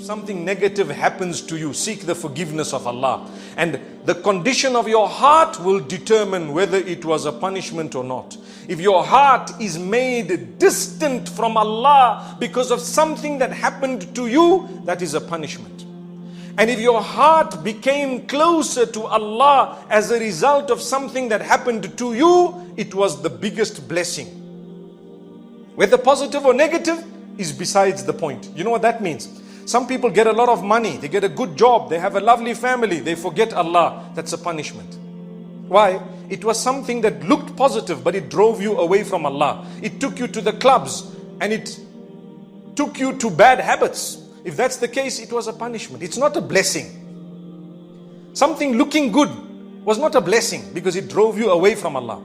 something negative happens to you, seek the forgiveness of Allah. And the condition of your heart will determine whether it was a punishment or not. If your heart is made distant from Allah because of something that happened to you, that is a punishment. And if your heart became closer to Allah as a result of something that happened to you, it was the biggest blessing. Whether positive or negative is besides the point. You know what that means? Some people get a lot of money, they get a good job, they have a lovely family, they forget Allah. That's a punishment. Why? It was something that looked positive, but it drove you away from Allah. It took you to the clubs and it took you to bad habits. If that's the case, it was a punishment. It's not a blessing. Something looking good was not a blessing because it drove you away from Allah.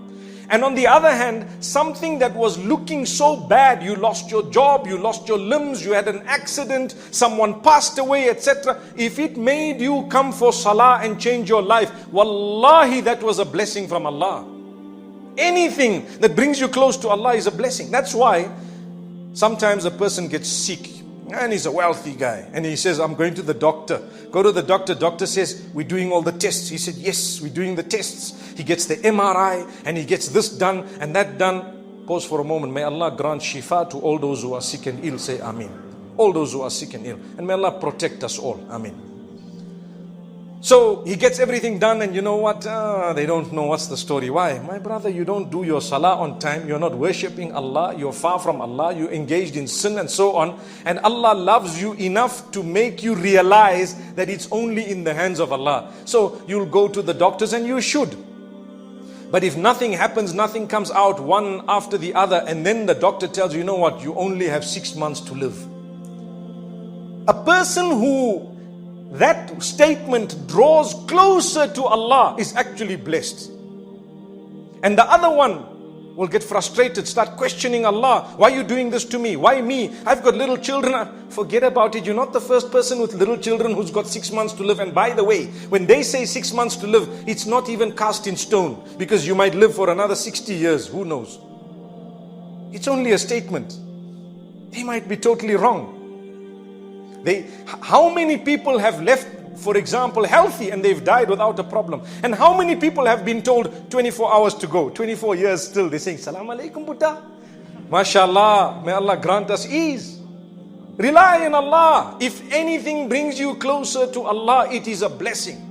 And on the other hand, something that was looking so bad, you lost your job, you lost your limbs, you had an accident, someone passed away, etc. If it made you come for salah and change your life, wallahi, that was a blessing from Allah. Anything that brings you close to Allah is a blessing. That's why sometimes a person gets sick and he's a wealthy guy and he says, I'm going to the doctor. Go to the doctor. Doctor says, we're doing all the tests. He said, yes, we're doing the tests. He gets the MRI and he gets this done and that done. Pause for a moment. May Allah grant shifa to all those who are sick and ill. Say Ameen. All those who are sick and ill. And may Allah protect us all. Ameen. So he gets everything done and you know what? They don't know what's the story. Why? My brother, you don't do your salah on time. You're not worshipping Allah. You're far from Allah. You're engaged in sin and so on. And Allah loves you enough to make you realize that it's only in the hands of Allah. So you'll go to the doctors and you should. But if nothing happens, nothing comes out one after the other, and then the doctor tells you, you know what? You only have 6 months to live. A person who that statement draws closer to Allah is actually blessed. And the other one will get frustrated, start questioning Allah. Why are you doing this to me? Why me? I've got little children. Forget about it. You're not the first person with little children who's got 6 months to live. And by the way, when they say 6 months to live, it's not even cast in stone, because you might live for another 60 years. Who knows? It's only a statement. They might be totally wrong. How many people have left, for example, healthy and they've died without a problem? And how many people have been told 24 hours to go, 24 years still? They're saying, Salam alaikum, Buddha. MashaAllah, may Allah grant us ease. Rely on Allah. If anything brings you closer to Allah, it is a blessing.